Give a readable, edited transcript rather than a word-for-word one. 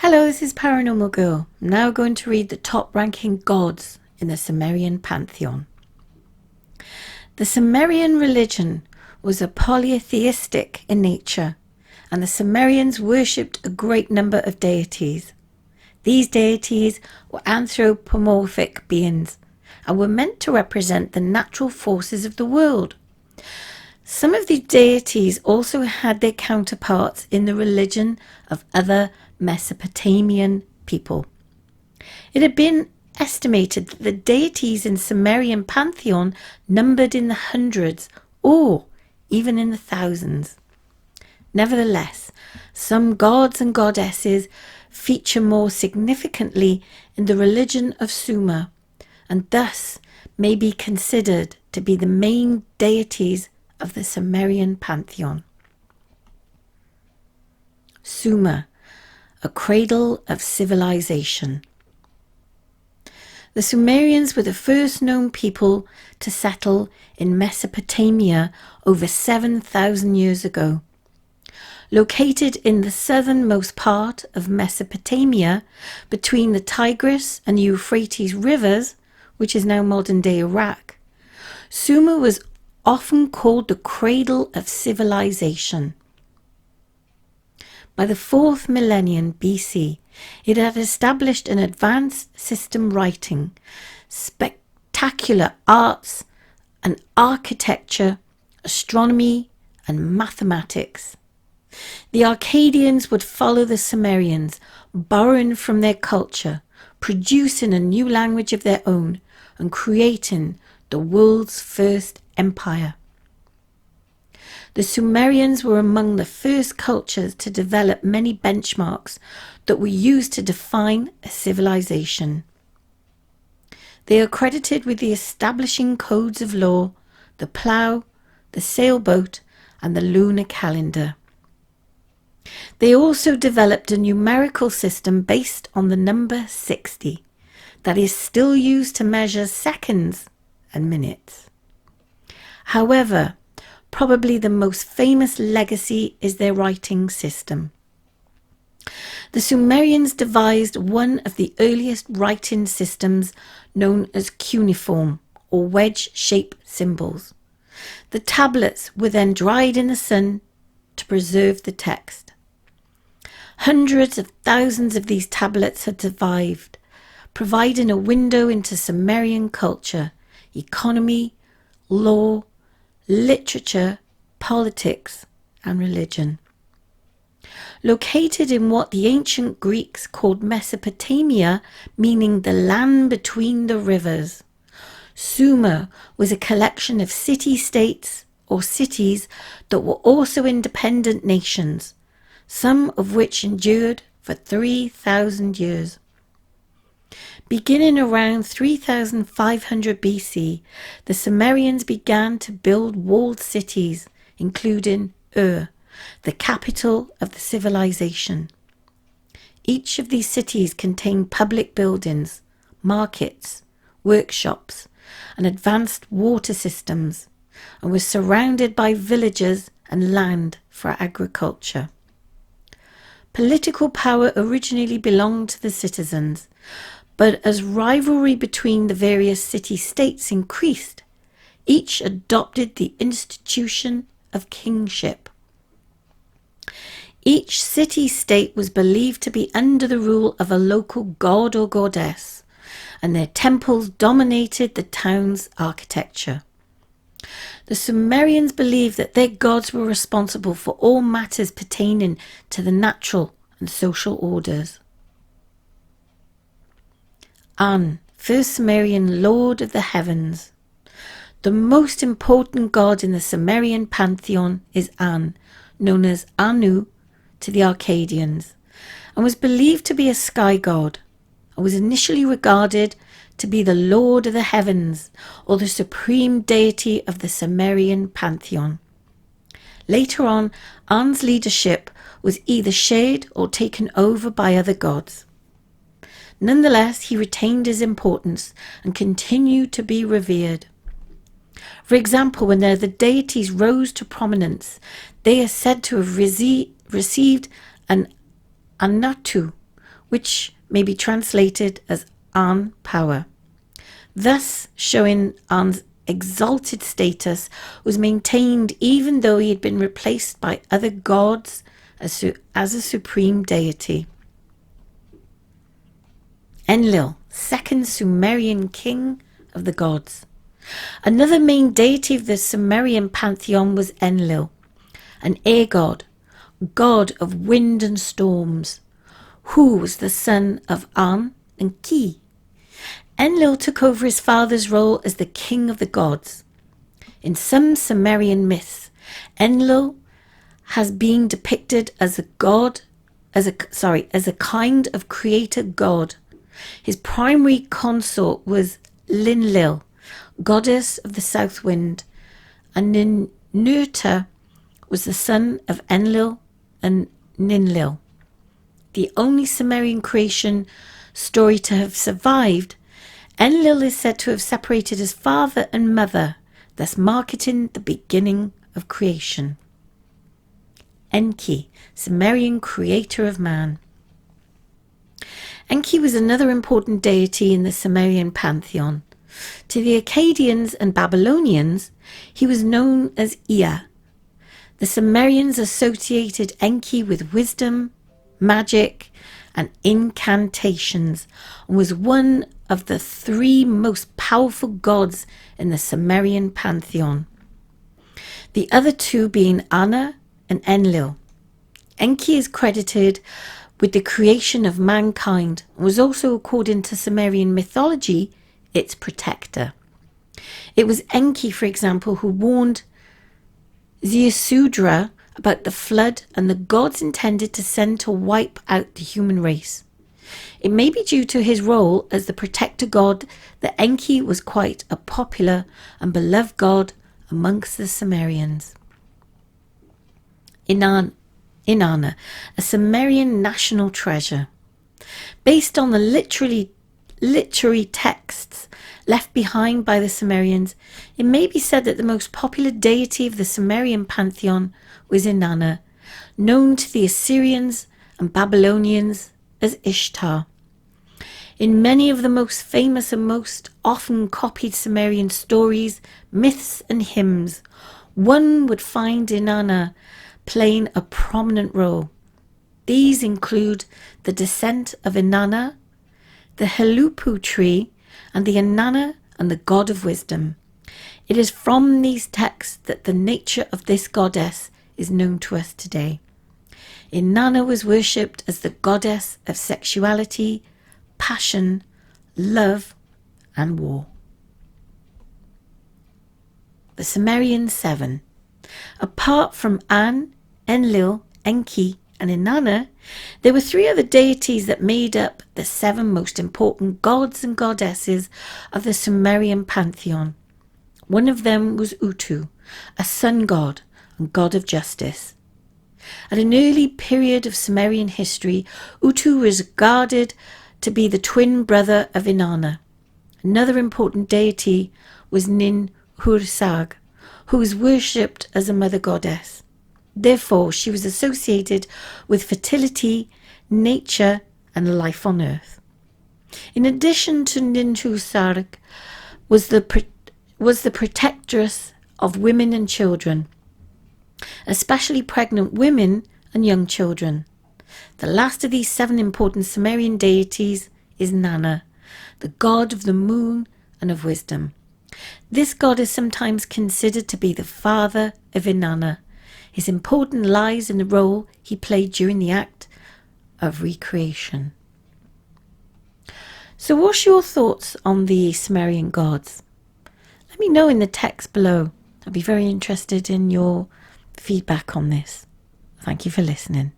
Hello, this is Paranormal Girl. I'm now going to read the top-ranking gods in the Sumerian pantheon. The Sumerian religion was a polytheistic in nature, and the Sumerians worshipped a great number of deities. These deities were anthropomorphic beings and were meant to represent the natural forces of the world. Some of these deities also had their counterparts in the religion of other Mesopotamian people. It had been estimated that the deities in Sumerian pantheon numbered in the hundreds or even in the thousands. Nevertheless, some gods and goddesses feature more significantly in the religion of Sumer, and thus may be considered to be the main deities of the Sumerian pantheon. Sumer, a cradle of civilization. The Sumerians were the first known people to settle in Mesopotamia over 7,000 years ago. Located in the southernmost part of Mesopotamia, between the Tigris and Euphrates rivers, which is now modern-day Iraq, Sumer was often called the Cradle of Civilization. By the 4th millennium BC, it had established an advanced system writing, spectacular arts and architecture, astronomy and mathematics. The Akkadians would follow the Sumerians, borrowing from their culture, producing a new language of their own, and creating the world's first empire. The Sumerians were among the first cultures to develop many benchmarks that were used to define a civilization. They are credited with the establishing codes of law, the plough, the sailboat, and the lunar calendar. They also developed a numerical system based on the number 60 that is still used to measure seconds and minutes. However, probably the most famous legacy is their writing system. The Sumerians devised one of the earliest writing systems known as cuneiform or wedge-shaped symbols. The tablets were then dried in the sun to preserve the text. Hundreds of thousands of these tablets had survived, providing a window into Sumerian culture, economy, law, literature, politics, and religion. Located in what the ancient Greeks called Mesopotamia, meaning the land between the rivers, Sumer was a collection of city-states or cities that were also independent nations, some of which endured for 3,000 years. Beginning around 3500 BC, the Sumerians began to build walled cities, including Ur, the capital of the civilization. Each of these cities contained public buildings, markets, workshops, and advanced water systems, and was surrounded by villages and land for agriculture. Political power originally belonged to the citizens, but as rivalry between the various city-states increased, each adopted the institution of kingship. Each city-state was believed to be under the rule of a local god or goddess, and their temples dominated the town's architecture. The Sumerians believed that their gods were responsible for all matters pertaining to the natural and social orders. An, first Sumerian lord of the heavens. The most important god in the Sumerian pantheon is An, known as Anu to the Akkadians, and was believed to be a sky god, and was initially regarded to be the lord of the heavens, or the supreme deity of the Sumerian pantheon. Later on, An's leadership was either shared or taken over by other gods. Nonetheless, he retained his importance and continued to be revered. For example, when the deities rose to prominence, they are said to have received an anatu, which may be translated as An power. Thus showing An's exalted status was maintained even though he had been replaced by other gods as a supreme deity. Enlil, second Sumerian king of the gods. Another main deity of the Sumerian pantheon was Enlil, an air god, god of wind and storms, who was the son of An and Ki. Enlil took over his father's role as the king of the gods. In some Sumerian myths, Enlil has been depicted as as a kind of creator god. His primary consort was Enlil, goddess of the south wind, and Ninurta was the son of Enlil and Ninlil. The only Sumerian creation story to have survived, Enlil is said to have separated his father and mother, thus marking the beginning of creation. Enki, Sumerian creator of man. Enki was another important deity in the Sumerian pantheon. To the Akkadians and Babylonians, he was known as Ea. The Sumerians associated Enki with wisdom, magic, and incantations, and was one of the three most powerful gods in the Sumerian pantheon, the other two being Anna and Enlil. Enki is credited with the creation of mankind and was also, according to Sumerian mythology, its protector. It was Enki, for example, who warned Ziusudra about the flood and the gods intended to send to wipe out the human race. It may be due to his role as the protector god that Enki was quite a popular and beloved god amongst the Sumerians. Inanna, a Sumerian national treasure. Based on the literary texts left behind by the Sumerians, it may be said that the most popular deity of the Sumerian pantheon was Inanna, known to the Assyrians and Babylonians as Ishtar. In many of the most famous and most often copied Sumerian stories, myths and hymns, one would find Inanna playing a prominent role. These include the descent of Inanna, the Helupu tree, and the Inanna and the god of wisdom. It is from these texts that the nature of this goddess is known to us today. Inanna was worshipped as the goddess of sexuality, passion, love, and war. The Sumerian Seven. Apart from An, Enlil, Enki, and Inanna, there were three other deities that made up the seven most important gods and goddesses of the Sumerian pantheon. One of them was Utu, a sun god and god of justice. At an early period of Sumerian history, Utu was regarded to be the twin brother of Inanna. Another important deity was Nin-Hursag, who was worshipped as a mother goddess. Therefore, she was associated with fertility, nature, and life on earth. In addition to Nin-Hursag, was the protectress of women and children, especially pregnant women and young children. The last of these seven important Sumerian deities is Nanna, the god of the moon and of wisdom. This god is sometimes considered to be the father of Inanna. His importance lies in the role he played during the act of recreation. So what's your thoughts on the Sumerian gods? Let me know in the text below. I'll be very interested in your feedback on this. Thank you for listening.